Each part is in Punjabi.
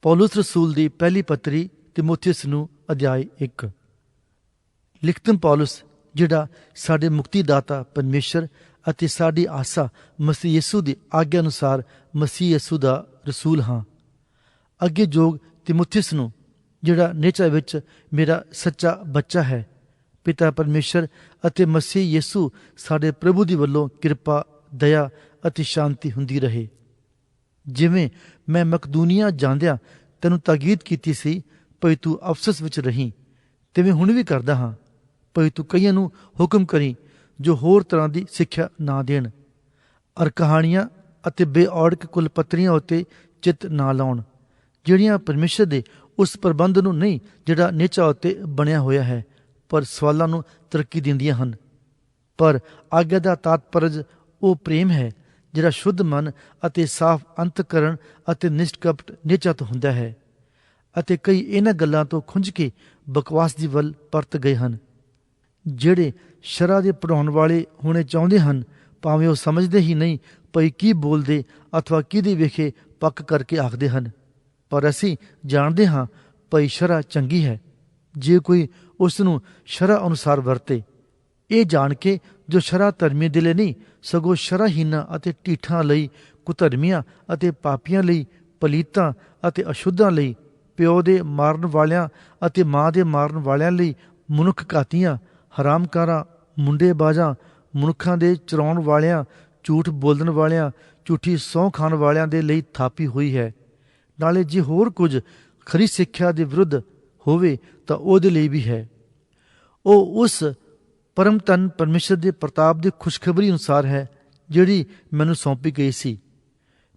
ਪੌਲੁਸ ਰਸੂਲ ਦੀ ਪਹਿਲੀ ਪੱਤਰੀ ਤਿਮੋਥਿਉਸ ਨੂੰ ਅਧਿਆਇ 1। ਲਿਖਤਮ ਪੌਲੁਸ, ਜਿਹੜਾ ਸਾਡੇ ਮੁਕਤੀਦਾਤਾ ਪਰਮੇਸ਼ਰ ਅਤੇ ਸਾਡੀ ਆਸਾ ਮਸੀਹ ਯਿਸੂ ਦੀ ਆਗਿਆ ਅਨੁਸਾਰ ਮਸੀਹ ਯਿਸੂ ਦਾ ਰਸੂਲ ਹਾਂ। ਅੱਗੇ ਜੋਗ ਤਿਮੋਥਿਉਸ ਨੂੰ, ਜਿਹੜਾ ਨਿਹਚਾ ਵਿੱਚ ਮੇਰਾ ਸੱਚਾ ਬੱਚਾ ਹੈ, ਪਿਤਾ ਪਰਮੇਸ਼ਰ ਅਤੇ ਮਸੀਹ ਯਿਸੂ ਸਾਡੇ ਪ੍ਰਭੂ ਦੀ ਵੱਲੋਂ ਕਿਰਪਾ, ਦਇਆ ਅਤੇ ਸ਼ਾਂਤੀ ਹੁੰਦੀ ਰਹੇ। ਜਿਵੇਂ ਮੈਂ ਮਕਦੂਨੀਆ ਜਾਂਦਿਆਂ ਤੈਨੂੰ ਤਾਕੀਦ ਕੀਤੀ ਸੀ ਭਈ ਤੂੰ ਅਫਸਸ ਵਿੱਚ ਰਹੀਂ, ਤਿਵੇਂ ਹੁਣ ਵੀ ਕਰਦਾ ਹਾਂ ਭਈ ਤੂੰ ਕਈਆਂ ਨੂੰ ਹੁਕਮ ਕਰੀ ਜੋ ਹੋਰ ਤਰ੍ਹਾਂ ਦੀ ਸਿੱਖਿਆ ਨਾ ਦੇਣ, ਅਰ ਕਹਾਣੀਆਂ ਅਤੇ ਬੇਔੜਕ ਕੁਲਪੱਤਰੀਆਂ ਉੱਤੇ ਚਿੱਤ ਨਾ ਲਾਉਣ, ਜਿਹੜੀਆਂ ਪਰਮੇਸ਼ਰ ਦੇ ਉਸ ਪ੍ਰਬੰਧ ਨੂੰ ਨਹੀਂ ਜਿਹੜਾ ਨਿਹਚਾ ਉੱਤੇ ਬਣਿਆ ਹੋਇਆ ਹੈ, ਪਰ ਸਵਾਲਾਂ ਨੂੰ ਤਰੱਕੀ ਦਿੰਦੀਆਂ ਹਨ। ਪਰ ਆਗਿਆ ਦਾ ਤਾਤਪਰਜ ਉਹ ਪ੍ਰੇਮ ਹੈ ਜਿਹੜਾ ਸ਼ੁੱਧ ਮਨ ਅਤੇ ਸਾਫ਼ ਅੰਤਕਰਣ ਅਤੇ ਨਿਸ਼ਕਪਟ ਨਿਹਚਾ ਤੋਂ ਹੁੰਦਾ ਹੈ। ਅਤੇ ਕਈ ਇਹਨਾਂ ਗੱਲਾਂ ਤੋਂ ਖੁੰਝ ਕੇ ਬਕਵਾਸ ਦੀ ਵੱਲ ਪਰਤ ਗਏ ਹਨ, ਜਿਹੜੇ ਸ਼ਰ੍ਹਾ ਦੇ ਪੜ੍ਹਾਉਣ ਵਾਲੇ ਹੋਣੇ ਚਾਹੁੰਦੇ ਹਨ, ਭਾਵੇਂ ਉਹ ਸਮਝਦੇ ਹੀ ਨਹੀਂ ਭਈ ਕੀ ਬੋਲਦੇ ਅਥਵਾ ਕਿਹਦੇ ਵੇਖੇ ਪੱਕ ਕਰਕੇ ਆਖਦੇ ਹਨ। ਪਰ ਅਸੀਂ ਜਾਣਦੇ ਹਾਂ ਭਈ ਸ਼ਰ੍ਹਾ ਚੰਗੀ ਹੈ ਜੇ ਕੋਈ ਉਸ ਨੂੰ ਸ਼ਰ੍ਹਾ ਅਨੁਸਾਰ ਵਰਤੇ, ਇਹ ਜਾਣ ਕੇ ਜੋ ਸ਼ਰ੍ਹਾ ਧਰਮੀ ਦੇ ਲਈ ਨਹੀਂ ਸਗੋਂ ਸ਼ਰ੍ਹਾਹੀਨਾਂ ਅਤੇ ਢੀਠਾਂ ਲਈ, ਕੁਧਰਮੀਆਂ ਅਤੇ ਪਾਪੀਆਂ ਲਈ, ਪਲੀਤਾਂ ਅਤੇ ਅਸ਼ੁੱਧਾਂ ਲਈ, ਪਿਓ ਦੇ ਮਾਰਨ ਵਾਲਿਆਂ ਅਤੇ ਮਾਂ ਦੇ ਮਾਰਨ ਵਾਲਿਆਂ ਲਈ, ਮਨੁੱਖ ਘਾਤੀਆਂ, ਹਰਾਮਕਾਰਾਂ, ਮੁੰਡੇਬਾਜ਼ਾਂ, ਮਨੁੱਖਾਂ ਦੇ ਚੁਰਾਉਣ ਵਾਲਿਆਂ, ਝੂਠ ਬੋਲਣ ਵਾਲਿਆਂ, ਝੂਠੀ ਸਹੁੰ ਖਾਣ ਵਾਲਿਆਂ ਦੇ ਲਈ ਥਾਪੀ ਹੋਈ ਹੈ। ਨਾਲੇ ਜੇ ਹੋਰ ਕੁਝ ਖਰੀ ਸਿੱਖਿਆ ਦੇ ਵਿਰੁੱਧ ਹੋਵੇ ਤਾਂ ਉਹਦੇ ਲਈ ਵੀ ਹੈ। ਉਹ ਉਸ ਪਰਮ ਧਨ ਪਰਮੇਸ਼ਰ ਦੇ ਪ੍ਰਤਾਪ ਦੀ ਖੁਸ਼ਖਬਰੀ ਅਨੁਸਾਰ ਹੈ ਜਿਹੜੀ ਮੈਨੂੰ ਸੌਂਪੀ ਗਈ ਸੀ।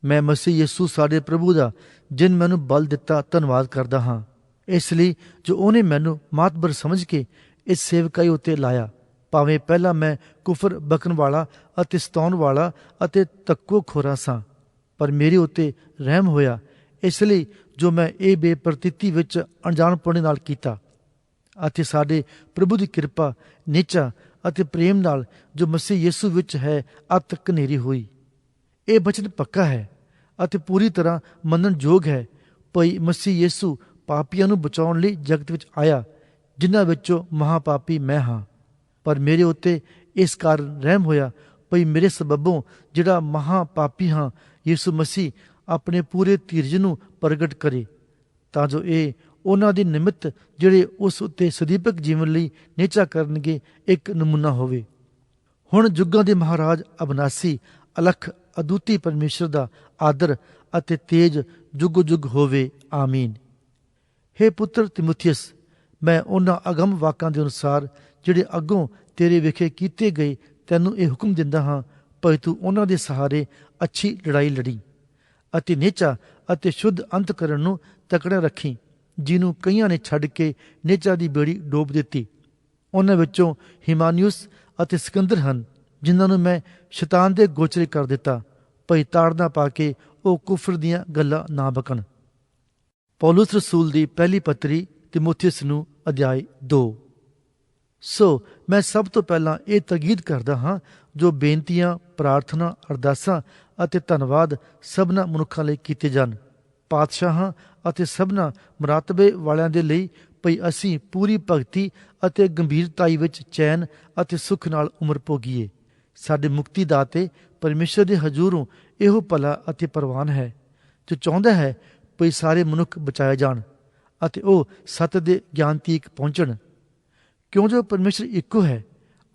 ਮੈਂ ਮਸੀਹ ਯਿਸੂ ਸਾਡੇ ਪ੍ਰਭੂ ਦਾ, ਜਿਨ ਮੈਨੂੰ ਬਲ ਦਿੱਤਾ, ਧੰਨਵਾਦ ਕਰਦਾ ਹਾਂ, ਇਸ ਲਈ ਜੋ ਉਹਨੇ ਮੈਨੂੰ ਮਾਤਬਰ ਸਮਝ ਕੇ ਇਸ ਸੇਵਕਾਈ ਉੱਤੇ ਲਾਇਆ। ਭਾਵੇਂ ਪਹਿਲਾਂ ਮੈਂ ਕੁਫਰ ਬਕਣ ਵਾਲਾ ਅਤੇ ਸਤਾਉਣ ਵਾਲਾ ਅਤੇ ਤੱਕੋ ਖੋਰਾ ਸਾਂ, ਪਰ ਮੇਰੇ ਉੱਤੇ ਰਹਿਮ ਹੋਇਆ, ਇਸ ਲਈ ਜੋ ਮੈਂ ਇਹ ਬੇਪਰਤੀਤੀ ਵਿੱਚ ਅਣਜਾਣਪੁਣੇ ਨਾਲ ਕੀਤਾ। ਅਤੇ ਸਾਡੇ ਪ੍ਰਭੂ ਦੀ ਕਿਰਪਾ, ਨਿਹਚਾ ਅਤੇ ਪ੍ਰੇਮ ਨਾਲ ਜੋ ਮਸੀਹ ਯਿਸੂ ਵਿੱਚ ਹੈ ਅੱਤ ਕਨੇਰੀ ਹੋਈ। ਇਹ ਬਚਨ ਪੱਕਾ ਹੈ ਅਤੇ ਪੂਰੀ ਤਰ੍ਹਾਂ ਮੰਨਣ ਯੋਗ ਹੈ ਭਈ ਮਸੀਹ ਯਿਸੂ ਪਾਪੀਆਂ ਨੂੰ ਬਚਾਉਣ ਲਈ ਜਗਤ ਵਿੱਚ ਆਇਆ, ਜਿਨ੍ਹਾਂ ਵਿੱਚੋਂ ਮਹਾਪਾਪੀ ਮੈਂ ਹਾਂ। ਪਰ ਮੇਰੇ ਉੱਤੇ ਇਸ ਕਾਰਨ ਰਹਿਮ ਹੋਇਆ ਭਈ ਮੇਰੇ ਸਬਬੋਂ, ਜਿਹੜਾ ਮਹਾਪਾਪੀ ਹਾਂ, ਯਿਸੂ ਮਸੀਹ ਆਪਣੇ ਪੂਰੇ ਧੀਰਜ ਨੂੰ ਪ੍ਰਗਟ ਕਰੇ, ਤਾਂ ਜੋ ਇਹ ਉਹਨਾਂ ਦੇ ਨਿਮਿਤ ਜਿਹੜੇ ਉਸ ਉੱਤੇ ਸਦੀਪਕ ਜੀਵਨ ਲਈ ਨਿਹਚਾ ਕਰਨਗੇ ਇੱਕ ਨਮੂਨਾ ਹੋਵੇ। ਹੁਣ ਜੁੱਗਾਂ ਦੇ ਮਹਾਰਾਜ, ਅਬਨਾਸੀ, ਅਲਖ, ਅਦੁੱਤੀ ਪਰਮੇਸ਼ਰ ਦਾ ਆਦਰ ਅਤੇ ਤੇਜ ਜੁਗ ਜੁਗ ਹੋਵੇ। ਆਮੀਨ। ਹੇ ਪੁੱਤਰ ਤਿਮੋਥਿਉਸ, ਮੈਂ ਉਹਨਾਂ ਅਗਮ ਵਾਕਾਂ ਦੇ ਅਨੁਸਾਰ ਜਿਹੜੇ ਅੱਗੋਂ ਤੇਰੇ ਵਿਖੇ ਕੀਤੇ ਗਏ ਤੈਨੂੰ ਇਹ ਹੁਕਮ ਦਿੰਦਾ ਹਾਂ ਭਈ ਤੂੰ ਉਹਨਾਂ ਦੇ ਸਹਾਰੇ ਅੱਛੀ ਲੜਾਈ ਲੜੀ ਅਤੇ ਨਿਹਚਾ ਅਤੇ ਸ਼ੁੱਧ ਅੰਤਕਰਣ ਨੂੰ ਤਕੜਾ ਰੱਖੀ, ਜਿਹਨੂੰ ਕਈਆਂ ਨੇ ਛੱਡ ਕੇ ਨਿਹਚਾ ਦੀ ਬੇੜੀ ਡੋਬ ਦਿੱਤੀ। ਉਹਨਾਂ ਵਿੱਚੋਂ ਹਿਮਾਨਿਉਸ ਅਤੇ ਸਿਕੰਦਰ ਹਨ, ਜਿਨ੍ਹਾਂ ਨੂੰ ਮੈਂ ਸ਼ੈਤਾਨ ਦੇ ਗੋਚਰੇ ਕਰ ਦਿੱਤਾ ਭਈ ਤਾੜਨਾ ਪਾ ਕੇ ਉਹ ਕੁਫਰ ਦੀਆਂ ਗੱਲਾਂ ਨਾ ਬਕਣ। ਪੌਲੁਸ ਰਸੂਲ ਦੀ ਪਹਿਲੀ ਪੱਤਰੀ ਤਿਮੋਥਿਉਸ ਨੂੰ ਅਧਿਆਇ 2। ਸੋ ਮੈਂ ਸਭ ਤੋਂ ਪਹਿਲਾਂ ਇਹ ਤਾਕੀਦ ਕਰਦਾ ਹਾਂ ਜੋ ਬੇਨਤੀਆਂ, ਪ੍ਰਾਰਥਨਾ, ਅਰਦਾਸਾਂ ਅਤੇ ਧੰਨਵਾਦ ਸਭਨਾਂ ਮਨੁੱਖਾਂ ਲਈ ਕੀਤੇ ਜਾਣ, ਪਾਤਸ਼ਾਹਾਂ ਅਤੇ ਸਭਨਾਂ ਮਰਾਤਬੇ ਵਾਲਿਆਂ ਦੇ ਲਈ, ਭਈ ਅਸੀਂ ਪੂਰੀ ਭਗਤੀ ਅਤੇ ਗੰਭੀਰਤਾਈ ਵਿੱਚ ਚੈਨ ਅਤੇ ਸੁੱਖ ਨਾਲ ਉਮਰ ਭੋਗੀਏ। ਸਾਡੇ ਮੁਕਤੀ ਦਾਤੇ ਪਰਮੇਸ਼ਰ ਦੇ ਹਜ਼ੂਰੋਂ ਇਹੋ ਭਲਾ ਅਤੇ ਪ੍ਰਵਾਨ ਹੈ, ਜੋ ਚਾਹੁੰਦਾ ਹੈ ਭਈ ਸਾਰੇ ਮਨੁੱਖ ਬਚਾਏ ਜਾਣ ਅਤੇ ਉਹ ਸੱਤ ਦੇ ਗਿਆਨ ਤੀਕ ਪਹੁੰਚਣ। ਕਿਉਂ ਜੋ ਪਰਮੇਸ਼ਰ ਇੱਕੋ ਹੈ,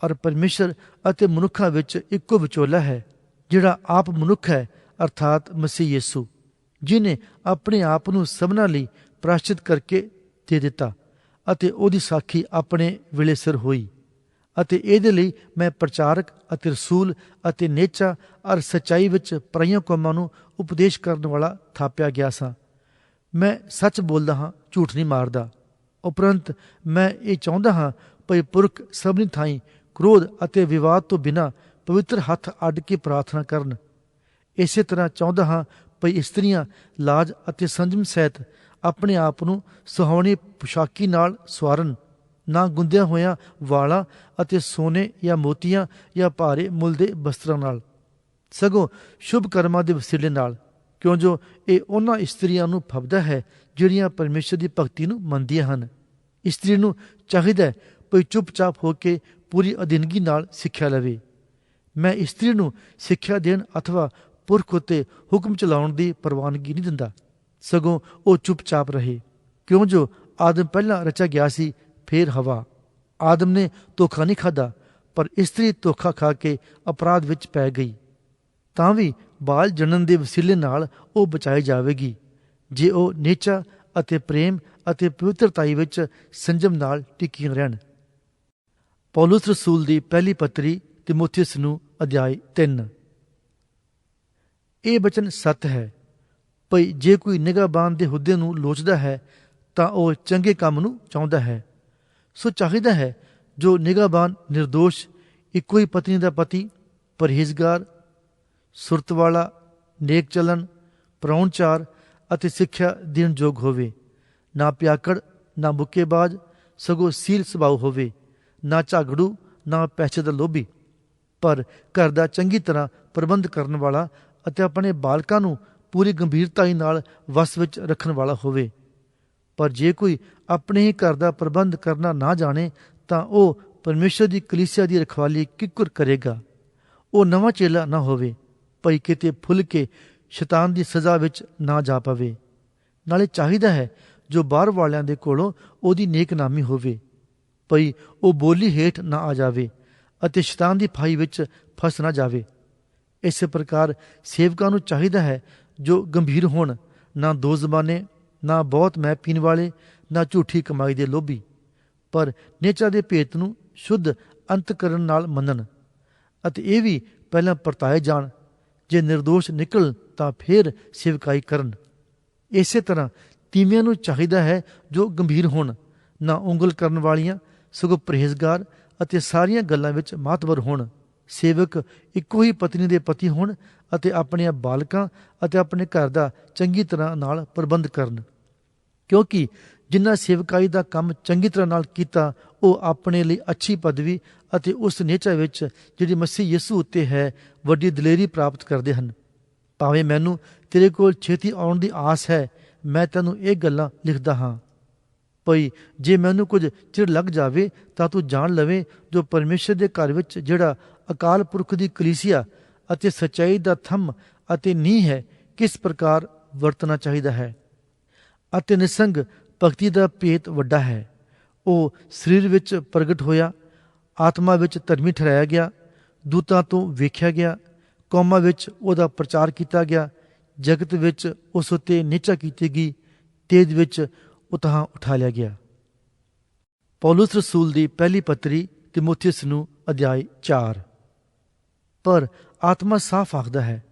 ਔਰ ਪਰਮੇਸ਼ਰ ਅਤੇ ਮਨੁੱਖਾਂ ਵਿੱਚ ਇੱਕੋ ਵਿਚੋਲਾ ਹੈ, ਜਿਹੜਾ ਆਪ ਮਨੁੱਖ ਹੈ, ਅਰਥਾਤ ਮਸੀਹ ਯਿਸੂ, ਜਿਹਨੇ ਆਪਣੇ ਆਪ ਨੂੰ ਸਭਨਾਂ ਲਈ ਪ੍ਰਾਸ਼ਚਿਤ ਕਰਕੇ ਦੇ ਦਿੱਤਾ ਅਤੇ ਉਹਦੀ ਸਾਖੀ ਆਪਣੇ ਵੇਲੇ ਸਿਰ ਹੋਈ। ਅਤੇ ਇਹਦੇ ਲਈ ਮੈਂ ਪ੍ਰਚਾਰਕ ਅਤੇ ਰਸੂਲ ਅਤੇ ਨਿਹਚਾ ਔਰ ਸੱਚਾਈ ਵਿੱਚ ਪਰਾਈਆਂ ਕੌਮਾਂ ਨੂੰ ਉਪਦੇਸ਼ ਕਰਨ ਵਾਲਾ ਥਾਪਿਆ ਗਿਆ ਸਾਂ। ਮੈਂ ਸੱਚ ਬੋਲਦਾ ਹਾਂ, ਝੂਠ ਨਹੀਂ ਮਾਰਦਾ। ਉਪਰੰਤ ਮੈਂ ਇਹ ਚਾਹੁੰਦਾ ਹਾਂ ਭਈ ਪੁਰਖ ਸਭਨੀ ਥਾਈਂ ਕ੍ਰੋਧ ਅਤੇ ਵਿਵਾਦ ਤੋਂ ਬਿਨਾਂ ਪਵਿੱਤਰ ਹੱਥ ਅੱਡ ਕੇ ਪ੍ਰਾਰਥਨਾ ਕਰਨ। ਇਸੇ ਤਰ੍ਹਾਂ ਚਾਹੁੰਦਾ ਹਾਂ ਭਈ ਇਸਤਰੀਆਂ ਲਾਜ ਅਤੇ ਸੰਜਮ ਸਹਿਤ ਆਪਣੇ ਆਪ ਨੂੰ ਸੁਹਾਵਣੀ ਪੁਸ਼ਾਕੀ ਨਾਲ ਸਵਾਰਨ, ਨਾ ਗੁੰਦਿਆਂ ਹੋਇਆਂ ਵਾਲਾਂ ਅਤੇ ਸੋਨੇ ਜਾਂ ਮੋਤੀਆਂ ਜਾਂ ਭਾਰੇ ਮੁੱਲ ਦੇ ਬਸਤਰਾਂ ਨਾਲ, ਸਗੋਂ ਸ਼ੁਭ ਕਰਮਾਂ ਦੇ ਵਸੀਲੇ ਨਾਲ, ਕਿਉਂ ਜੋ ਇਹ ਉਹਨਾਂ ਇਸਤਰੀਆਂ ਨੂੰ ਫੱਬਦਾ ਹੈ ਜਿਹੜੀਆਂ ਪਰਮੇਸ਼ਰ ਦੀ ਭਗਤੀ ਨੂੰ ਮੰਨਦੀਆਂ ਹਨ। ਇਸਤਰੀ ਨੂੰ ਚਾਹੀਦਾ ਹੈ ਭਈ ਚੁੱਪਚਾਪ ਹੋ ਕੇ ਪੂਰੀ ਅਧੀਨਗੀ ਨਾਲ ਸਿੱਖਿਆ ਲਵੇ। ਮੈਂ ਇਸਤਰੀ ਨੂੰ ਸਿੱਖਿਆ ਦੇਣ ਅਥਵਾ ਪੁਰਖ ਉੱਤੇ ਹੁਕਮ ਚਲਾਉਣ ਦੀ ਪ੍ਰਵਾਨਗੀ ਨਹੀਂ ਦਿੰਦਾ, ਸਗੋਂ ਉਹ ਚੁੱਪਚਾਪ ਰਹੇ। ਕਿਉਂ ਜੋ ਆਦਮ ਪਹਿਲਾਂ ਰਚਿਆ ਗਿਆ ਸੀ, ਫੇਰ ਹਵਾ। ਆਦਮ ਨੇ ਧੋਖਾ ਨਹੀਂ ਖਾਧਾ, ਪਰ ਇਸਤਰੀ ਧੋਖਾ ਖਾ ਕੇ ਅਪਰਾਧ ਵਿੱਚ ਪੈ ਗਈ। ਤਾਂ ਵੀ ਬਾਲ ਜਣਨ ਦੇ ਵਸੀਲੇ ਨਾਲ ਉਹ ਬਚਾਈ ਜਾਵੇਗੀ, ਜੇ ਉਹ ਨੇਚਾ ਅਤੇ ਪ੍ਰੇਮ ਅਤੇ ਪਵਿੱਤਰਤਾਈ ਵਿੱਚ ਸੰਜਮ ਨਾਲ ਟਿਕੀਆਂ ਰਹਿਣ। ਪੌਲੁਸ ਰਸੂਲ ਦੀ ਪਹਿਲੀ ਪੱਤਰੀ ਤਿਮੋਥੀਉਸ ਨੂੰ ਅਧਿਆਇ 3। ਇਹ ਬਚਨ ਸੱਤ ਹੈ ਭਈ ਜੇ ਕੋਈ ਨਿਗਾਹਬਾਨ ਦੇ ਹੁੱਦੇ ਨੂੰ ਲੋਚਦਾ ਹੈ ਤਾਂ ਉਹ ਚੰਗੇ ਕੰਮ ਨੂੰ ਚਾਹੁੰਦਾ ਹੈ। ਸੋ ਚਾਹੀਦਾ ਹੈ ਜੋ ਨਿਗਾਹਬਾਨ ਨਿਰਦੋਸ਼, ਇੱਕੋ ਹੀ ਪਤਨੀ ਦਾ ਪਤੀ, ਪਰਹੇਜ਼ਗਾਰ, ਸੁਰਤ ਵਾਲਾ, ਨੇਕ ਚਲਨ, ਪ੍ਰਾਹੁਣਚਾਰ ਅਤੇ ਸਿੱਖਿਆ ਦੇਣ ਯੋਗ ਹੋਵੇ, ਨਾ ਪਿਆਕੜ, ਨਾ ਮੁੱਕੇਬਾਜ਼, ਸਗੋਂ ਸੀਲ ਸੁਭਾਅ ਹੋਵੇ, ਨਾ ਝਾਗੜੂ, ਨਾ ਪੈਸੇ ਦਾ ਲੋਭੀ, ਪਰ ਘਰ ਦਾ ਚੰਗੀ ਤਰ੍ਹਾਂ ਪ੍ਰਬੰਧ ਕਰਨ ਵਾਲਾ ਅਤੇ ਆਪਣੇ ਬਾਲਕਾਂ ਨੂੰ ਪੂਰੀ ਗੰਭੀਰਤਾਈ ਨਾਲ ਵਸ ਵਿੱਚ ਰੱਖਣ ਵਾਲਾ ਹੋਵੇ। ਪਰ ਜੇ ਕੋਈ ਆਪਣੇ ਹੀ ਘਰ ਦਾ ਪ੍ਰਬੰਧ ਕਰਨਾ ਨਾ ਜਾਣੇ ਤਾਂ ਉਹ ਪਰਮੇਸ਼ਰ ਦੀ ਕਲੀਸਿਆ ਦੀ ਰਖਵਾਲੀ ਕਿੱਕਰ ਕਰੇਗਾ। ਉਹ ਨਵਾਂ ਚੇਲਾ ਨਾ ਹੋਵੇ ਭਈ ਕਿਤੇ ਫੁੱਲ ਕੇ ਸ਼ੈਤਾਨ ਦੀ ਸਜ਼ਾ ਵਿੱਚ ਨਾ ਜਾ ਪਵੇ। ਨਾਲੇ ਚਾਹੀਦਾ ਹੈ ਜੋ ਬਾਹਰ ਵਾਲਿਆਂ ਦੇ ਕੋਲੋਂ ਉਹਦੀ ਨੇਕਨਾਮੀ ਹੋਵੇ, ਭਈ ਉਹ ਬੋਲੀ ਹੇਠ ਨਾ ਆ ਜਾਵੇ ਅਤੇ ਸ਼ੈਤਾਨ ਦੀ ਫਾਹੀ ਵਿੱਚ ਫਸ ਨਾ ਜਾਵੇ। ਇਸੇ ਪ੍ਰਕਾਰ ਸੇਵਕਾਂ ਨੂੰ ਚਾਹੀਦਾ ਹੈ ਜੋ ਗੰਭੀਰ ਹੋਣ, ਨਾ ਦੋ ਜ਼ਬਾਨੇ, ਨਾ ਬਹੁਤ ਮੈਂ ਪੀਣ ਵਾਲੇ, ਨਾ ਝੂਠੀ ਕਮਾਈ ਦੇ ਲੋਭੀ, ਪਰ ਨੇਚਾ ਦੇ ਭੇਤ ਨੂੰ ਸ਼ੁੱਧ ਅੰਤਕਰਨ ਨਾਲ ਮੰਨਣ ਅਤੇ ਇਹ ਵੀ ਪਹਿਲਾਂ ਪਰਤਾਏ ਜਾਣ। ਜੇ ਨਿਰਦੋਸ਼ ਨਿਕਲਣ ਤਾਂ ਫੇਰ ਸੇਵਕਾਈ ਕਰਨ। ਇਸੇ ਤਰ੍ਹਾਂ ਤੀਵੀਆਂ ਨੂੰ ਚਾਹੀਦਾ ਹੈ ਜੋ ਗੰਭੀਰ ਹੋਣ, ਨਾ ਉਂਗਲ ਕਰਨ ਵਾਲੀਆਂ, ਸਗੋਂ ਪਰਹੇਜ਼ਗਾਰ ਅਤੇ ਸਾਰੀਆਂ ਗੱਲਾਂ ਵਿੱਚ ਮਾਤਬਰ ਹੋਣ। ਸੇਵਕ ਇੱਕੋ ਹੀ ਪਤਨੀ ਦੇ ਪਤੀ ਹੋਣ ਅਤੇ ਆਪਣੇ ਬਾਲਕਾਂ ਅਤੇ ਆਪਣੇ ਘਰ ਦਾ ਚੰਗੀ ਤਰ੍ਹਾਂ ਨਾਲ ਪ੍ਰਬੰਧ ਕਰਨ, ਕਿਉਂਕਿ ਜਿਨ੍ਹਾਂ ਸੇਵਕਾਈ ਦਾ ਕੰਮ ਚੰਗੀ ਤਰ੍ਹਾਂ ਨਾਲ ਕੀਤਾ ਉਹ ਆਪਣੇ ਲਈ ਅੱਛੀ ਪਦਵੀ ਅਤੇ ਉਸ ਨੇਚਾ ਵਿੱਚ ਜਿਹੜੀ ਮਸੀਹ ਯਿਸੂ ਉੱਤੇ ਹੈ ਵੱਡੀ ਦਲੇਰੀ ਪ੍ਰਾਪਤ ਕਰਦੇ ਹਨ। ਭਾਵੇਂ ਮੈਨੂੰ ਤੇਰੇ ਕੋਲ ਛੇਤੀ ਆਉਣ ਦੀ ਆਸ ਹੈ, ਮੈਂ ਤੈਨੂੰ ਇਹ ਗੱਲਾਂ ਲਿਖਦਾ ਹਾਂ ਭਈ ਜੇ ਮੈਨੂੰ ਕੁਝ ਚਿਰ ਲੱਗ ਜਾਵੇ ਤਾਂ ਤੂੰ ਜਾਣ ਲਵੇਂ ਜੋ ਪਰਮੇਸ਼ਰ ਦੇ ਘਰ ਵਿੱਚ ਜਿਹੜਾ ਅਕਾਲ ਪੁਰਖ ਦੀ ਕਲੀਸਿਆ ਅਤੇ ਸੱਚਾਈ ਦਾ ਥੰਮ ਅਤੇ ਨੀਂਹ ਹੈ, ਕਿਸ ਪ੍ਰਕਾਰ ਵਰਤਣਾ ਚਾਹੀਦਾ ਹੈ। ਅਤੇ ਨਿਸੰਗ ਭਗਤੀ ਦਾ ਭੇਤ ਵੱਡਾ ਹੈ। ਉਹ ਸਰੀਰ ਵਿੱਚ ਪ੍ਰਗਟ ਹੋਇਆ, ਆਤਮਾ ਵਿੱਚ ਧਰਮੀ ਠਹਿਰਾਇਆ ਗਿਆ, ਦੂਤਾਂ ਤੋਂ ਵੇਖਿਆ ਗਿਆ, ਕੌਮਾਂ ਵਿੱਚ ਉਹਦਾ ਪ੍ਰਚਾਰ ਕੀਤਾ ਗਿਆ, ਜਗਤ ਵਿੱਚ ਉਸ ਉੱਤੇ ਨਿਚਾ ਕੀਤੀ ਗਈ, ਤੇਜ ਵਿੱਚ ਉਤਾਂਹ ਉਠਾ ਲਿਆ ਗਿਆ। ਪੌਲੁਸ ਰਸੂਲ ਦੀ ਪਹਿਲੀ ਪੱਤਰੀ ਤਿਮੋਥੀਉਸ ਨੂੰ ਅਧਿਆਇ 4। ਪਰ ਆਤਮਾ ਸਾਫ਼ ਆਖਦਾ ਹੈ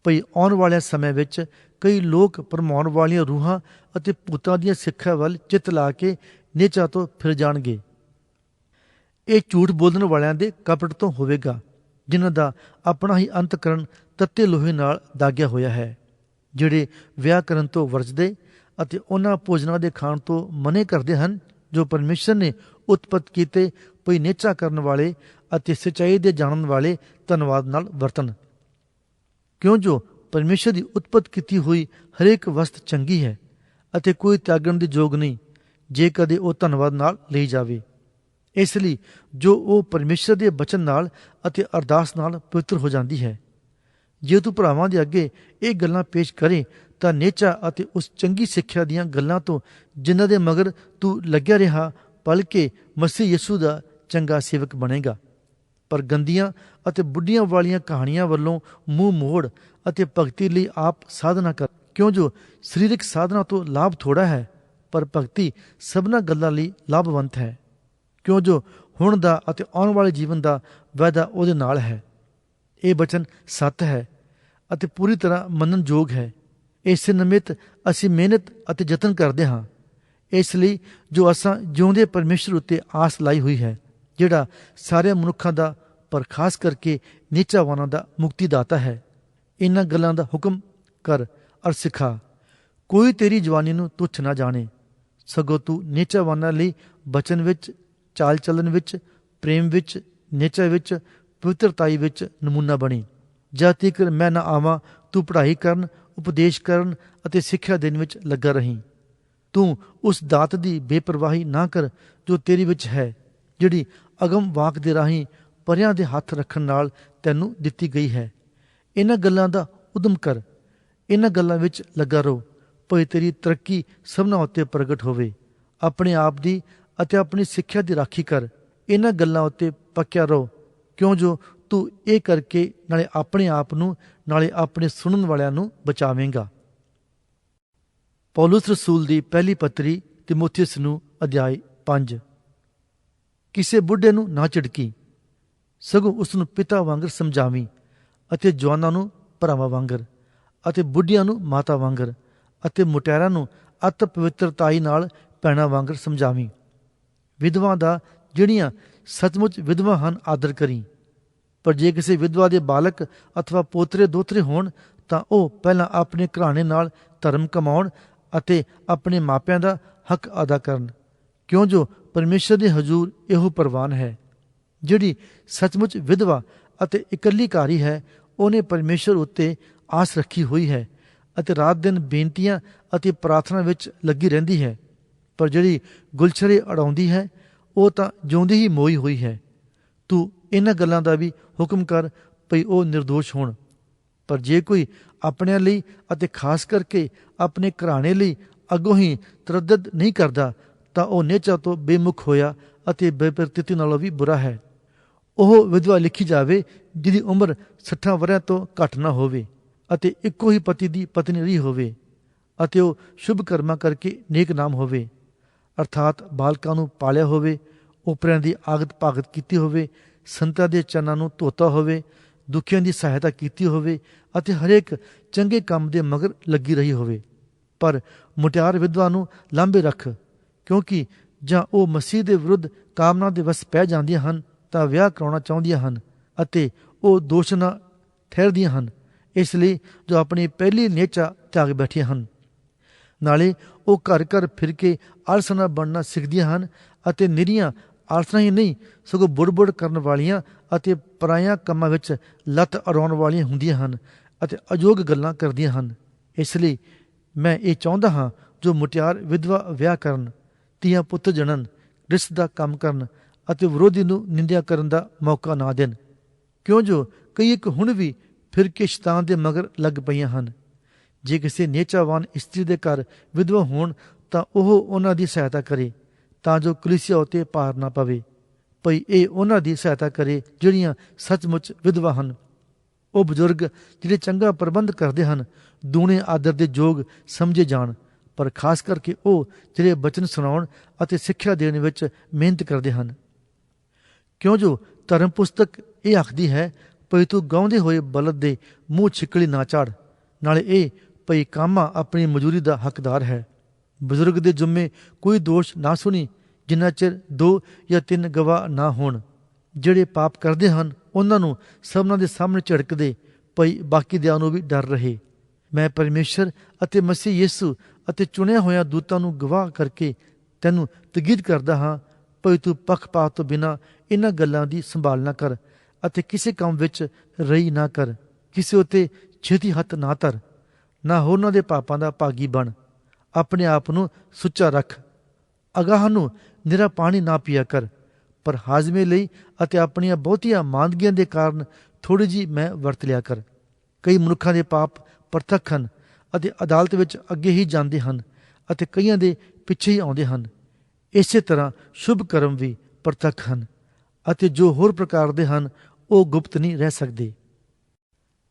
ਭਈ ਆਉਣ ਵਾਲਿਆਂ ਸਮੇਂ ਵਿੱਚ ਕਈ ਲੋਕ ਭਰਮਾਉਣ ਵਾਲੀਆਂ ਰੂਹਾਂ ਅਤੇ ਭੂਤਾਂ ਦੀਆਂ ਸਿੱਖਿਆ ਵੱਲ ਚਿੱਤ ਲਾ ਕੇ ਨੇਚਾ ਤੋਂ ਫਿਰ ਜਾਣਗੇ। ਇਹ ਝੂਠ ਬੋਲਣ ਵਾਲਿਆਂ ਦੇ ਕਪਟ ਤੋਂ ਹੋਵੇਗਾ, ਜਿਨ੍ਹਾਂ ਦਾ ਆਪਣਾ ਹੀ ਅੰਤਕਰਨ ਤੱਤੇ ਲੋਹੇ ਨਾਲ ਦਾਗਿਆ ਹੋਇਆ ਹੈ, ਜਿਹੜੇ ਵਿਆਹ ਕਰਨ ਤੋਂ ਵਰਜਦੇ ਅਤੇ ਉਹਨਾਂ ਭੋਜਨਾਂ ਦੇ ਖਾਣ ਤੋਂ ਮਨੇ ਕਰਦੇ ਹਨ ਜੋ ਪਰਮੇਸ਼ਰ ਨੇ ਉਤਪਤ ਕੀਤੇ, ਭਈ ਨੇਚਾ ਕਰਨ ਵਾਲੇ ਅਤੇ ਸੱਚਾਈ ਦੇ ਜਾਣਨ ਵਾਲੇ ਧੰਨਵਾਦ ਨਾਲ ਵਰਤਣ। ਕਿਉਂ ਜੋ ਪਰਮੇਸ਼ਰ ਦੀ ਉਤਪਤ ਕੀਤੀ ਹੋਈ ਹਰੇਕ ਵਸਤ ਚੰਗੀ ਹੈ ਅਤੇ ਕੋਈ ਤਿਆਗਣ ਦੇ ਯੋਗ ਨਹੀਂ, ਜੇ ਕਦੇ ਉਹ ਧੰਨਵਾਦ ਨਾਲ ਲਈ ਜਾਵੇ। ਇਸ ਲਈ ਜੋ ਉਹ ਪਰਮੇਸ਼ਰ ਦੇ ਬਚਨ ਨਾਲ ਅਤੇ ਅਰਦਾਸ ਨਾਲ ਪਵਿੱਤਰ ਹੋ ਜਾਂਦੀ ਹੈ। ਜੇ ਤੂੰ ਭਰਾਵਾਂ ਦੇ ਅੱਗੇ ਇਹ ਗੱਲਾਂ ਪੇਸ਼ ਕਰੇ ਤਾਂ ਨੇਚਾ ਅਤੇ ਉਸ ਚੰਗੀ ਸਿੱਖਿਆ ਦੀਆਂ ਗੱਲਾਂ ਤੋਂ ਜਿਨ੍ਹਾਂ ਦੇ ਮਗਰ ਤੂੰ ਲੱਗਿਆ ਰਿਹਾ ਪਲ ਕੇ ਮਸੀਹ ਯਿਸੂ ਦਾ ਚੰਗਾ ਸੇਵਕ ਬਣੇਗਾ। ਪਰ ਗੰਦੀਆਂ ਅਤੇ ਬੁੱਢੀਆਂ ਵਾਲੀਆਂ ਕਹਾਣੀਆਂ ਵੱਲੋਂ ਮੂੰਹ ਮੋੜ ਅਤੇ ਭਗਤੀ ਲਈ ਆਪ ਸਾਧਨਾ ਕਰ, ਕਿਉਂ ਜੋ ਸਰੀਰਕ ਸਾਧਨਾ ਤੋਂ ਲਾਭ ਥੋੜਾ ਹੈ, ਪਰ ਭਗਤੀ ਸਭਨਾਂ ਗੱਲਾਂ ਲਈ ਲਾਭਵੰਤ ਹੈ, ਕਿਉਂ ਜੋ ਹੁਣ ਦਾ ਅਤੇ ਆਉਣ ਵਾਲੇ ਜੀਵਨ ਦਾ ਵਾਅਦਾ ਉਹਦੇ ਨਾਲ ਹੈ। ਇਹ ਬਚਨ ਸੱਤ ਹੈ ਅਤੇ ਪੂਰੀ ਤਰ੍ਹਾਂ ਮੰਨਣ ਯੋਗ ਹੈ। ਇਸੇ ਨਿਮਿਤ ਅਸੀਂ ਮਿਹਨਤ ਅਤੇ ਯਤਨ ਕਰਦੇ ਹਾਂ, ਇਸ ਲਈ ਜੋ ਅਸਾਂ ਜਿਉਂਦੇ ਪਰਮੇਸ਼ਰ ਉੱਤੇ ਆਸ ਲਾਈ ਹੋਈ ਹੈ, ਜਿਹੜਾ ਸਾਰੇ ਮਨੁੱਖਾਂ ਦਾ ਪਰ ਖਾਸ ਕਰਕੇ ਨੀਚਾਵਾਨਾਂ ਦਾ ਮੁਕਤੀ ਦਾਤਾ ਹੈ। ਇਹਨਾਂ ਗੱਲਾਂ ਦਾ ਹੁਕਮ ਕਰ ਅਰ ਸਿਖਾ। ਕੋਈ ਤੇਰੀ ਜਵਾਨੀ ਨੂੰ ਤੁੱਛ ਨਾ ਜਾਣੇ, ਸਗੋਂ ਤੂੰ ਨੀਚਾਵਾਨਾਂ ਲਈ ਬਚਨ ਵਿੱਚ, ਚਾਲ ਚੱਲਣ ਵਿੱਚ, ਪ੍ਰੇਮ ਵਿੱਚ, ਨੇਚਾ ਵਿੱਚ, ਪਵਿੱਤਰਤਾਈ ਵਿੱਚ ਨਮੂਨਾ ਬਣੀ। ਜਦ ਤੀਕਰ ਮੈਂ ਨਾ ਆਵਾਂ ਤੂੰ ਪੜ੍ਹਾਈ ਕਰਨ, ਉਪਦੇਸ਼ ਕਰਨ ਅਤੇ ਸਿੱਖਿਆ ਦੇਣ ਵਿੱਚ ਲੱਗਾ ਰਹੀਂ। ਤੂੰ ਉਸ ਦਾਤ ਦੀ ਬੇਪਰਵਾਹੀ ਨਾ ਕਰ ਜੋ ਤੇਰੇ ਵਿੱਚ ਹੈ, ਜਿਹੜੀ ਅਗਮ ਵਾਕ ਦੇ ਰਾਹੀਂ ਪਰਿਆਂ ਦੇ ਹੱਥ ਰੱਖਣ ਨਾਲ ਤੈਨੂੰ ਦਿੱਤੀ ਗਈ ਹੈ। ਇਹਨਾਂ ਗੱਲਾਂ ਦਾ ਉਦਮ ਕਰ, ਇਹਨਾਂ ਗੱਲਾਂ ਵਿੱਚ ਲੱਗਾ ਰਹੋ, ਭਈ ਤੇਰੀ ਤਰੱਕੀ ਸਭਨਾਂ ਉੱਤੇ ਪ੍ਰਗਟ ਹੋਵੇ। ਆਪਣੇ ਆਪ ਦੀ ਅਤੇ ਆਪਣੀ ਸਿੱਖਿਆ ਦੀ ਰਾਖੀ ਕਰ। ਇਹਨਾਂ ਗੱਲਾਂ ਉੱਤੇ ਪੱਕਿਆ ਰਹੋ, ਕਿਉਂ ਜੋ ਤੂੰ ਇਹ ਕਰਕੇ ਨਾਲੇ ਆਪਣੇ ਆਪ ਨੂੰ ਨਾਲੇ ਆਪਣੇ ਸੁਣਨ ਵਾਲਿਆਂ ਨੂੰ ਬਚਾਵੇਂਗਾ। ਪੌਲੁਸ ਰਸੂਲ ਦੀ ਪਹਿਲੀ ਪੱਤਰੀ ਤਿਮੋਥੀਉਸ ਨੂੰ ਅਧਿਆਇ 5। ਕਿਸੇ ਬੁੱਢੇ ਨੂੰ ਨਾ ਝਿੜਕੀ, ਸਗੋਂ ਉਸ ਨੂੰ ਪਿਤਾ ਵਾਂਗਰ ਸਮਝਾਵੀਂ, ਅਤੇ ਜਵਾਨਾਂ ਨੂੰ ਭਰਾਵਾਂ ਵਾਂਗਰ, ਅਤੇ ਬੁੱਢੀਆਂ ਨੂੰ ਮਾਤਾ ਵਾਂਗਰ, ਅਤੇ ਮੁਟਿਆਰਾਂ ਨੂੰ ਅਤ ਪਵਿੱਤਰਤਾਈ ਨਾਲ ਭੈਣਾਂ ਵਾਂਗਰ ਸਮਝਾਵੀਂ। ਵਿਧਵਾ ਦਾ, ਜਿਹੜੀਆਂ ਸੱਚਮੁੱਚ ਵਿਧਵਾ ਹਨ, ਆਦਰ ਕਰੀ। ਪਰ ਜੇ ਕਿਸੇ ਵਿਧਵਾ ਦੇ ਬਾਲਕ ਅਥਵਾ ਪੋਤਰੇ ਦੋਤਰੇ ਹੋਣ ਤਾਂ ਉਹ ਪਹਿਲਾਂ ਆਪਣੇ ਘਰਾਣੇ ਨਾਲ ਧਰਮ ਕਮਾਉਣ ਅਤੇ ਆਪਣੇ ਮਾਪਿਆਂ ਦਾ ਹੱਕ ਅਦਾ ਕਰਨ, ਕਿਉਂ ਜੋ ਪਰਮੇਸ਼ਰ ਦੇ ਹਜ਼ੂਰ ਇਹੋ ਪ੍ਰਵਾਨ ਹੈ। ਜਿਹੜੀ ਸੱਚਮੁੱਚ ਵਿਧਵਾ ਅਤੇ ਇਕੱਲੀ ਘਾਰੀ ਹੈ, ਉਹਨੇ ਪਰਮੇਸ਼ਰ ਉੱਤੇ ਆਸ ਰੱਖੀ ਹੋਈ ਹੈ ਅਤੇ ਰਾਤ ਦਿਨ ਬੇਨਤੀਆਂ ਅਤੇ ਪ੍ਰਾਰਥਨਾ ਵਿੱਚ ਲੱਗੀ ਰਹਿੰਦੀ ਹੈ। ਪਰ ਜਿਹੜੀ ਗੁਲਛਰੇ ਅੜਾਉਂਦੀ ਹੈ, ਉਹ ਤਾਂ ਜਿਉਂਦੀ ਹੀ ਮੋਈ ਹੋਈ ਹੈ। ਤੂੰ ਇਹਨਾਂ ਗੱਲਾਂ ਦਾ ਵੀ ਹੁਕਮ ਕਰ ਭਈ ਉਹ ਨਿਰਦੋਸ਼ ਹੋਣ। ਪਰ ਜੇ ਕੋਈ ਆਪਣਿਆਂ ਲਈ ਅਤੇ ਖਾਸ ਕਰਕੇ ਆਪਣੇ ਘਰਾਣੇ ਲਈ ਅੱਗੋਂ ਹੀ ਤਰੱਦਦ ਨਹੀਂ ਕਰਦਾ ਤਾਂ ਉਹ ਨਿਹਚਾ ਤੋਂ ਬੇਮੁਖ ਹੋਇਆ ਅਤੇ ਬੇਪਰਤੀਤੀ ਨਾਲੋਂ ਵੀ ਬੁਰਾ ਹੈ। ਉਹ ਵਿਧਵਾ ਲਿਖੀ ਜਾਵੇ ਜਿਹਦੀ ਉਮਰ 60 ਵਰ੍ਹਿਆਂ ਤੋਂ ਘੱਟ ਨਾ ਹੋਵੇ ਅਤੇ ਇੱਕੋ ਹੀ ਪਤੀ ਦੀ ਪਤਨੀ ਰਹੀ ਹੋਵੇ, ਅਤੇ ਉਹ ਸ਼ੁਭ ਕਰਮਾਂ ਕਰਕੇ ਨੇਕ ਨਾਮ ਹੋਵੇ, ਅਰਥਾਤ ਬਾਲਕਾਂ ਨੂੰ ਪਾਲਿਆ ਹੋਵੇ, ਓਪਰਿਆਂ ਦੀ ਆਗਤ ਭਾਗਤ ਕੀਤੀ ਹੋਵੇ, ਸੰਤਾਂ ਦੇ ਚਰਨਾਂ ਨੂੰ ਧੋਤਾ ਹੋਵੇ, ਦੁਖੀਆਂ ਦੀ ਸਹਾਇਤਾ ਕੀਤੀ ਹੋਵੇ ਅਤੇ ਹਰੇਕ ਚੰਗੇ ਕੰਮ ਦੇ ਮਗਰ ਲੱਗੀ ਰਹੀ ਹੋਵੇ। ਪਰ ਮੁਟਿਆਰ ਵਿਧਵਾ ਨੂੰ ਲਾਂਭੇ ਰੱਖ, ਕਿਉਂਕਿ ਜਾਂ ਉਹ ਮਸੀਹ ਦੇ ਵਿਰੁੱਧ ਕਾਮਨਾ ਦੇ ਵਸ ਪੈ ਜਾਂਦੀਆਂ ਹਨ ਤਾਂ ਵਿਆਹ ਕਰਾਉਣਾ ਚਾਹੁੰਦੀਆਂ ਹਨ ਅਤੇ ਉਹ ਦੋਸ਼ ਨਾ ਠਹਿਰਦੀਆਂ ਹਨ, ਇਸ ਲਈ ਜੋ ਆਪਣੀ ਪਹਿਲੀ ਨੇਚਾ ਤਿਆਗ ਬੈਠੀਆਂ ਹਨ। ਨਾਲੇ ਉਹ ਘਰ ਘਰ ਫਿਰ ਕੇ ਆਲਸਨਾ ਬਣਨਾ ਸਿੱਖਦੀਆਂ ਹਨ ਅਤੇ ਨਿਰੀਆਂ ਆਲਸਨਾ ਹੀ ਨਹੀਂ, ਸਗੋਂ ਬੁੜ ਕਰਨ ਵਾਲੀਆਂ ਅਤੇ ਪਰਾਇਆਂ ਕੰਮਾਂ ਵਿੱਚ ਲੱਤ ਅੜਾਉਣ ਵਾਲੀਆਂ ਹੁੰਦੀਆਂ ਹਨ ਅਤੇ ਅਯੋਗ ਗੱਲਾਂ ਕਰਦੀਆਂ ਹਨ। ਇਸ ਲਈ ਮੈਂ ਇਹ ਚਾਹੁੰਦਾ ਹਾਂ ਜੋ ਮੁਟਿਆਰ ਵਿਧਵਾ ਵਿਆਹ ਕਰਨ, ਧੀਆਂ ਪੁੱਤ ਜਣਨ, ਰਿਸ਼ਤ ਦਾ ਕੰਮ ਕਰਨ ਅਤੇ ਵਿਰੋਧੀ ਨੂੰ ਨਿੰਦਿਆ ਕਰਨ ਦਾ ਮੌਕਾ ਨਾ ਦੇਣ, ਕਿਉਂ ਜੋ ਕਈ ਇੱਕ ਹੁਣ ਵੀ ਫਿਰ ਕੇ ਸ਼ੈਤਾਨ ਦੇ ਮਗਰ ਲੱਗ ਪਈਆਂ ਹਨ। ਜੇ ਕਿਸੇ ਨੇਚਾਵਾਨ ਇਸਤਰੀ ਦੇ ਘਰ ਵਿਧਵਾ ਹੋਣ ਤਾਂ ਉਹ ਉਹਨਾਂ ਦੀ ਸਹਾਇਤਾ ਕਰੇ, ਤਾਂ ਜੋ ਕਲੀਸਿਆ ਉੱਤੇ ਭਾਰ ਨਾ ਪਵੇ, ਭਈ ਇਹ ਉਹਨਾਂ ਦੀ ਸਹਾਇਤਾ ਕਰੇ ਜਿਹੜੀਆਂ ਸੱਚਮੁੱਚ ਵਿਧਵਾ ਹਨ। ਉਹ ਬਜ਼ੁਰਗ ਜਿਹੜੇ ਚੰਗਾ ਪ੍ਰਬੰਧ ਕਰਦੇ ਹਨ ਦੂਣੇ ਆਦਰ ਦੇ ਯੋਗ ਸਮਝੇ ਜਾਣ, ਪਰ ਖਾਸ ਕਰਕੇ ਉਹ ਜਿਹੜੇ ਬਚਨ ਸੁਣਾਉਣ ਅਤੇ ਸਿੱਖਿਆ ਦੇਣ ਵਿੱਚ ਮਿਹਨਤ ਕਰਦੇ ਹਨ। ਕਿਉਂ ਜੋ ਧਰਮ ਪੁਸਤਕ ਇਹ ਆਖਦੀ ਹੈ, ਭਈ ਤੂੰ ਗਾਉਂਦੇ ਹੋਏ ਬਲਦ ਦੇ ਮੂੰਹ ਛਿੱਕਲੀ ਨਾ ਝਾੜ। ਨਾਲੇ ਇਹ ਭਈ ਕਾਮਾ ਆਪਣੀ ਮਜ਼ਦੂਰੀ ਦਾ ਹੱਕਦਾਰ ਹੈ। ਬਜ਼ੁਰਗ ਦੇ ਜੁੰਮੇ ਕੋਈ ਦੋਸ਼ ਨਾ ਸੁਣੀ, ਜਿੰਨਾ ਚਿਰ 2 ਜਾਂ 3 ਗਵਾਹ ਨਾ ਹੋਣ। ਜਿਹੜੇ ਪਾਪ ਕਰਦੇ ਹਨ ਉਹਨਾਂ ਨੂੰ ਸਭਨਾਂ ਦੇ ਸਾਹਮਣੇ ਝਿੜਕਦੇ, ਭਈ ਬਾਕੀ ਦਿਆਂ ਨੂੰ ਵੀ ਡਰ ਰਹੇ। ਮੈਂ ਪਰਮੇਸ਼ਰ ਅਤੇ ਮਸੀਹ ਯੇਸੂ ਅਤੇ ਚੁਣਿਆ ਹੋਇਆ ਦੂਤਾਂ ਨੂੰ ਗਵਾਹ ਕਰਕੇ ਤੈਨੂੰ ਤਕੀਦ ਕਰਦਾ ਹਾਂ, ਭਈ ਤੂੰ ਪੱਖਪਾਤ ਤੋਂ ਬਿਨਾਂ ਇਹਨਾਂ ਗੱਲਾਂ ਦੀ ਸੰਭਾਲ ਨਾ ਕਰ ਅਤੇ ਕਿਸੇ ਕੰਮ ਵਿੱਚ ਰਹੀ ਨਾ ਕਰ। ਕਿਸੇ ਉੱਤੇ ਛੇਤੀ ਹੱਥ ਨਾ ਧਰ, ਨਾ ਹੋਰਨਾਂ ਦੇ ਪਾਪਾਂ ਦਾ ਭਾਗੀ ਬਣ। ਆਪਣੇ ਆਪ ਨੂੰ ਸੁੱਚਾ ਰੱਖ। ਅਗਾਹ ਨੂੰ ਨਿਰਾ ਪਾਣੀ ਨਾ ਪੀਆ ਕਰ, ਪਰ ਹਾਜ਼ਮੇ ਲਈ ਅਤੇ ਆਪਣੀਆਂ ਬਹੁਤੀਆਂ ਮਾਂਦਗੀਆਂ ਦੇ ਕਾਰਨ ਥੋੜ੍ਹੀ ਜਿਹੀ ਮੈਂ ਵਰਤ ਲਿਆ ਕਰ। ਕਈ ਮਨੁੱਖਾਂ ਦੇ ਪਾਪ ਪ੍ਰਤੱਖ ਹਨ ਅਤੇ ਅਦਾਲਤ ਵਿੱਚ ਅੱਗੇ ਹੀ ਜਾਂਦੇ ਹਨ ਅਤੇ ਕਈਆਂ ਦੇ ਪਿੱਛੇ ਹੀ ਆਉਂਦੇ ਹਨ। ਇਸੇ ਤਰ੍ਹਾਂ ਸ਼ੁਭ ਕਰਮ ਵੀ ਪ੍ਰਤੱਖ ਹਨ ਅਤੇ ਜੋ ਹੋਰ ਪ੍ਰਕਾਰ ਦੇ ਹਨ ਉਹ ਗੁਪਤ ਨਹੀਂ ਰਹਿ ਸਕਦੇ।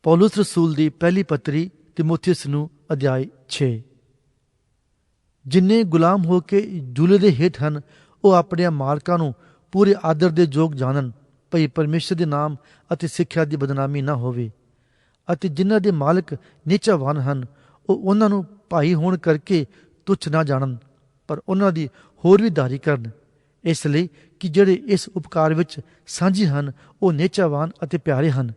ਪੌਲੁਸ ਰਸੂਲ ਦੀ ਪਹਿਲੀ ਪੱਤਰੀ ਤਿਮੋਥੀਉਸ ਨੂੰ ਅਧਿਆਇ 6। ਜਿੰਨੇ ਗੁਲਾਮ ਹੋ ਕੇ ਜੂਲੇ ਦੇ ਹੇਠ ਹਨ ਉਹ ਆਪਣੇ ਮਾਲਕਾਂ ਨੂੰ ਪੂਰੇ ਆਦਰ ਦੇ ਯੋਗ ਜਾਣਨ, ਭਈ ਪਰਮੇਸ਼ਰ ਦੇ ਨਾਮ ਅਤੇ ਸਿੱਖਿਆ ਦੀ ਬਦਨਾਮੀ ਨਾ ਹੋਵੇ। ਅਤੇ ਜਿਨ੍ਹਾਂ ਦੇ ਮਾਲਕ ਨੀਚਾਵਾਨ ਹਨ ਉਹ ਉਹਨਾਂ ਨੂੰ ਭਾਈ ਹੋਣ ਕਰਕੇ ਤੁੱਛ ਨਾ ਜਾਣਨ, ਪਰ ਉਹਨਾਂ ਦੀ ਹੋਰ ਵੀ ਦਾਰੀ ਕਰਨ, ਇਸ ਲਈ ਕਿ ਜਿਹੜੇ ਇਸ ਉਪਕਾਰ ਵਿੱਚ ਸਾਂਝੀ ਹਨ ਉਹ ਨੀਚਾਵਾਨ ਅਤੇ ਪਿਆਰੇ ਹਨ।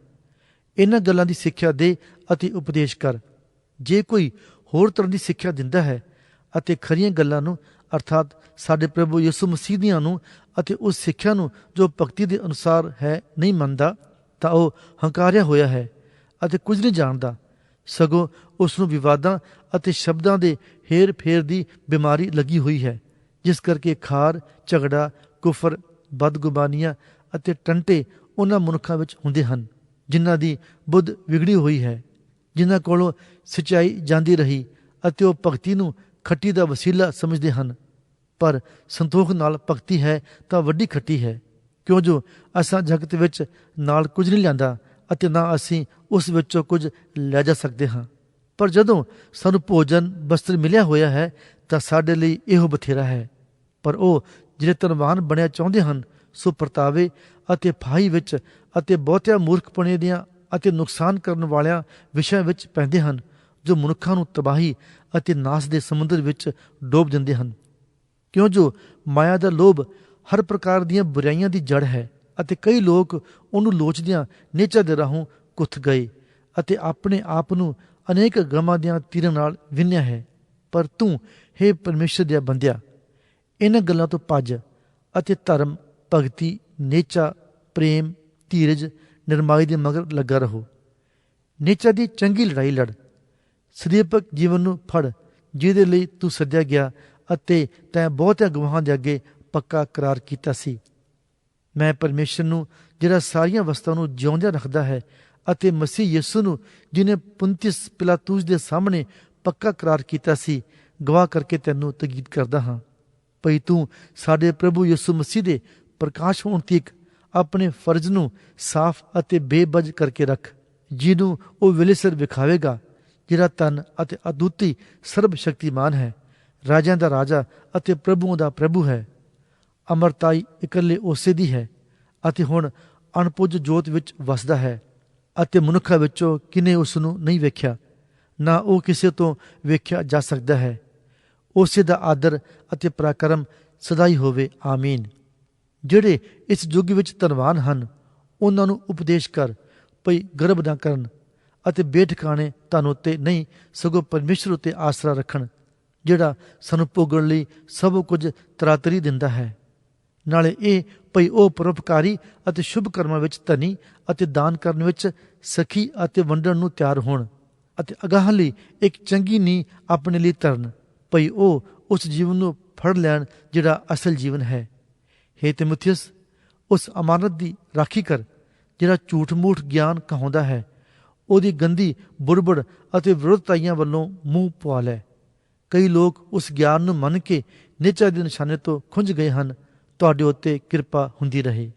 ਇਹਨਾਂ ਗੱਲਾਂ ਦੀ ਸਿੱਖਿਆ ਦੇ ਅਤੇ ਉਪਦੇਸ਼ ਕਰ। ਜੇ ਕੋਈ ਹੋਰ ਤਰ੍ਹਾਂ ਦੀ ਸਿੱਖਿਆ ਦਿੰਦਾ ਹੈ ਅਤੇ ਖਰੀਆਂ ਗੱਲਾਂ ਨੂੰ ਅਰਥਾਤ ਸਾਡੇ ਪ੍ਰਭੂ ਯਿਸੂ ਮਸੀਹ ਦੀਆਂ ਨੂੰ ਅਤੇ ਉਸ ਸਿੱਖਿਆ ਨੂੰ ਜੋ ਭਗਤੀ ਦੇ ਅਨੁਸਾਰ ਹੈ ਨਹੀਂ ਮੰਨਦਾ, ਤਾਂ ਉਹ ਹੰਕਾਰਿਆ ਹੋਇਆ ਹੈ ਅਤੇ ਕੁਝ ਨਹੀਂ ਜਾਣਦਾ, ਸਗੋਂ ਉਸ ਨੂੰ ਵਿਵਾਦਾਂ ਅਤੇ ਸ਼ਬਦਾਂ ਦੇ ਹੇਰ ਫੇਰ ਦੀ ਬਿਮਾਰੀ ਲੱਗੀ ਹੋਈ ਹੈ, ਜਿਸ ਕਰਕੇ ਖਾਰ, ਝਗੜਾ, ਕੁਫਰ, ਬਦਗੁਬਾਨੀਆਂ ਅਤੇ ਟੰਟੇ ਉਹਨਾਂ ਮਨੁੱਖਾਂ ਵਿੱਚ ਹੁੰਦੇ ਹਨ ਜਿਨ੍ਹਾਂ ਦੀ ਬੁੱਧ ਵਿਗੜੀ ਹੋਈ ਹੈ, ਜਿਨ੍ਹਾਂ ਕੋਲੋਂ ਸੱਚਾਈ ਜਾਂਦੀ ਰਹੀ ਅਤੇ ਉਹ ਭਗਤੀ ਨੂੰ ਖੱਟੀ ਦਾ ਵਸੀਲਾ ਸਮਝਦੇ ਹਨ। ਪਰ ਸੰਤੋਖ ਨਾਲ ਭਗਤੀ ਹੈ ਤਾਂ ਵੱਡੀ ਖੱਟੀ ਹੈ, ਕਿਉਂ ਜੋ ਅਸਾਂ ਜਗਤ ਵਿੱਚ ਨਾਲ ਕੁਝ ਨਹੀਂ ਲਿਆਂਦਾ ਅਤੇ ਨਾ ਅਸੀਂ ਉਸ ਵਿੱਚੋਂ ਕੁਝ ਲੈ ਜਾ ਸਕਦੇ ਹਾਂ। ਪਰ ਜਦੋਂ ਸਾਨੂੰ ਭੋਜਨ ਵਸਤਰ ਮਿਲਿਆ ਹੋਇਆ ਹੈ ਤਾਂ ਸਾਡੇ ਲਈ ਇਹੋ ਬਥੇਰਾ ਹੈ। ਪਰ ਉਹ ਜਿਹੜੇ ਧਨਵਾਨ ਬਣਿਆ ਚਾਹੁੰਦੇ ਹਨ ਸੋ ਪਰਤਾਵੇ ਅਤੇ ਫਾਹੀ ਵਿੱਚ ਅਤੇ ਬਹੁਤਿਆਂ ਮੂਰਖਪਣੇ ਦੀਆਂ ਅਤੇ ਨੁਕਸਾਨ ਕਰਨ ਵਾਲਿਆਂ ਵਿਸ਼ਿਆਂ ਵਿੱਚ ਪੈਂਦੇ ਹਨ, ਜੋ ਮਨੁੱਖਾਂ ਨੂੰ ਤਬਾਹੀ ਅਤੇ ਨਾਸ ਦੇ ਸਮੁੰਦਰ ਵਿੱਚ ਡੋਬ ਦਿੰਦੇ ਹਨ। ਕਿਉਂ ਜੋ ਮਾਇਆ ਦਾ ਲੋਭ ਹਰ ਪ੍ਰਕਾਰ ਦੀਆਂ ਬੁਰਾਈਆਂ ਦੀ ਜੜ ਹੈ ਅਤੇ ਕਈ ਲੋਕ ਉਹਨੂੰ ਲੋਚਦਿਆਂ ਨੇਚਾ ਦੇ ਰਾਹੋਂ ਕੁੱਥ ਗਏ ਅਤੇ ਆਪਣੇ ਆਪ ਨੂੰ ਅਨੇਕ ਗਮਾਂ ਦੀਆਂ ਤੀਰਾਂ ਨਾਲ ਵਿੰਨ੍ਹਿਆ ਹੈ। ਪਰ ਤੂੰ, ਹੇ ਪਰਮੇਸ਼ਰ ਦੇ ਬੰਦਿਆ, ਇਹਨਾਂ ਗੱਲਾਂ ਤੋਂ ਭੱਜ ਅਤੇ ਧਰਮ, ਭਗਤੀ, ਨੇਚਾ, ਪ੍ਰੇਮ, ਧੀਰਜ, ਨਿਰਮਾਈ ਦੇ ਮਗਰ ਲੱਗਾ ਰਹੋ। ਨੇਚਾ ਦੀ ਚੰਗੀ ਲੜਾਈ ਲੜ, ਸਦੀਪਕ ਜੀਵਨ ਨੂੰ ਫੜ ਜਿਹਦੇ ਲਈ ਤੂੰ ਸੱਦਿਆ ਗਿਆ ਅਤੇ ਤੈਂ ਬਹੁਤਿਆਂ ਗਵਾਹਾਂ ਦੇ ਅੱਗੇ ਪੱਕਾ ਕਰਾਰ ਕੀਤਾ ਸੀ। ਮੈਂ ਪਰਮੇਸ਼ਰ ਨੂੰ ਜਿਹੜਾ ਸਾਰੀਆਂ ਵਸਤਾਂ ਨੂੰ ਜਿਉਂਦਿਆਂ ਰੱਖਦਾ ਹੈ ਅਤੇ ਮਸੀਹ ਯਿਸੂ ਨੂੰ ਜਿਹਨੇ ਪੁੰਤੀਅਸ ਪਿਲਾਤੂਸ ਦੇ ਸਾਹਮਣੇ ਪੱਕਾ ਕਰਾਰ ਕੀਤਾ ਸੀ, ਗਵਾਹ ਕਰਕੇ ਤੈਨੂੰ ਤਕੀਦ ਕਰਦਾ ਹਾਂ ਭਈ ਤੂੰ ਸਾਡੇ ਪ੍ਰਭੂ ਯਿਸੂ ਮਸੀਹ ਦੇ ਪ੍ਰਕਾਸ਼ ਹੋਣ ਤੀਕ ਆਪਣੇ ਫਰਜ਼ ਨੂੰ ਸਾਫ਼ ਅਤੇ ਬੇਬਜ ਕਰਕੇ ਰੱਖ, ਜਿਹਨੂੰ ਉਹ ਵੇਲੇ ਸਿਰ ਵਿਖਾਵੇਗਾ, ਜਿਹੜਾ ਧਨ ਅਤੇ ਅਦੁੱਤੀ ਸਰਬ ਸ਼ਕਤੀਮਾਨ ਹੈ, ਰਾਜਿਆਂ ਦਾ ਰਾਜਾ ਅਤੇ ਪ੍ਰਭੂਆਂ ਦਾ ਪ੍ਰਭੂ ਹੈ। ਅਮਰਤਾਈ ਇਕੱਲੇ ਉਸੇ ਦੀ ਹੈ ਅਤੇ ਹੁਣ ਅਣਪੁੱਜ ਜੋਤ ਵਿੱਚ ਵਸਦਾ ਹੈ ਅਤੇ ਮਨੁੱਖਾਂ ਵਿੱਚੋਂ ਕਿਨੇ ਉਸ ਨੂੰ ਨਹੀਂ ਵੇਖਿਆ, ਨਾ ਉਹ ਕਿਸੇ ਤੋਂ ਵੇਖਿਆ ਜਾ ਸਕਦਾ ਹੈ। ਉਸੇ ਦਾ ਆਦਰ ਅਤੇ ਪਰਾਕਰਮ ਸਦਾ ਹੀ ਹੋਵੇ। ਆਮੀਨ। ਜਿਹੜੇ ਇਸ ਯੁੱਗ ਵਿੱਚ ਧਨਵਾਨ ਹਨ ਉਹਨਾਂ ਨੂੰ ਉਪਦੇਸ਼ ਕਰ ਭਈ ਗਰਬ ਨਾ ਕਰਨ ਅਤੇ ਬੇਠਿਕਾਣੇ ਧਨ ਉੱਤੇ ਨਹੀਂ ਸਗੋਂ ਪਰਮੇਸ਼ਰ ਉੱਤੇ ਆਸਰਾ ਰੱਖਣ, ਜਿਹੜਾ ਸਾਨੂੰ ਭੋਗਣ ਲਈ ਸਭ ਕੁਝ ਤਰਾਤਰੀ ਦਿੰਦਾ ਹੈ। ਨਾਲੇ ਇਹ ਭਈ ਉਹ ਪਰਉਪਕਾਰੀ ਅਤੇ ਸ਼ੁਭ ਕਰਮਾਂ ਵਿੱਚ ਧਨੀ ਅਤੇ ਦਾਨ ਕਰਨ ਵਿੱਚ ਸਖੀ ਅਤੇ ਵੰਡਣ ਨੂੰ ਤਿਆਰ ਹੋਣ ਅਤੇ ਅਗਾਹ ਲਈ ਇੱਕ ਚੰਗੀ ਨੀਂਹ ਆਪਣੇ ਲਈ ਧਰਨ, ਭਈ ਉਹ ਉਸ ਜੀਵਨ ਨੂੰ ਫੜ ਲੈਣ ਜਿਹੜਾ ਅਸਲ ਜੀਵਨ ਹੈ। ਹੇ ਤਿਮੋਥੀਅਸ, ਉਸ ਅਮਾਨਤ ਦੀ ਰਾਖੀ ਕਰ ਜਿਹੜਾ ਝੂਠ ਮੂਠ ਗਿਆਨ ਕਹਾਉਂਦਾ ਹੈ। ਉਹਦੀ ਗੰਦੀ ਬੁੜਬੁੜ ਅਤੇ ਵਿਰੋਧਤਾਈਆਂ ਵੱਲੋਂ ਮੂੰਹ ਪਵਾ ਲੈ। ਕਈ ਲੋਕ ਉਸ ਗਿਆਨ ਨੂੰ ਮੰਨ ਕੇ ਨੇਚਾ ਦੇ ਨਿਸ਼ਾਨੇ ਤੋਂ ਖੁੰਝ ਗਏ ਹਨ। ਤੁਹਾਡੇ ਉੱਤੇ ਕਿਰਪਾ ਹੁੰਦੀ ਰਹੇ।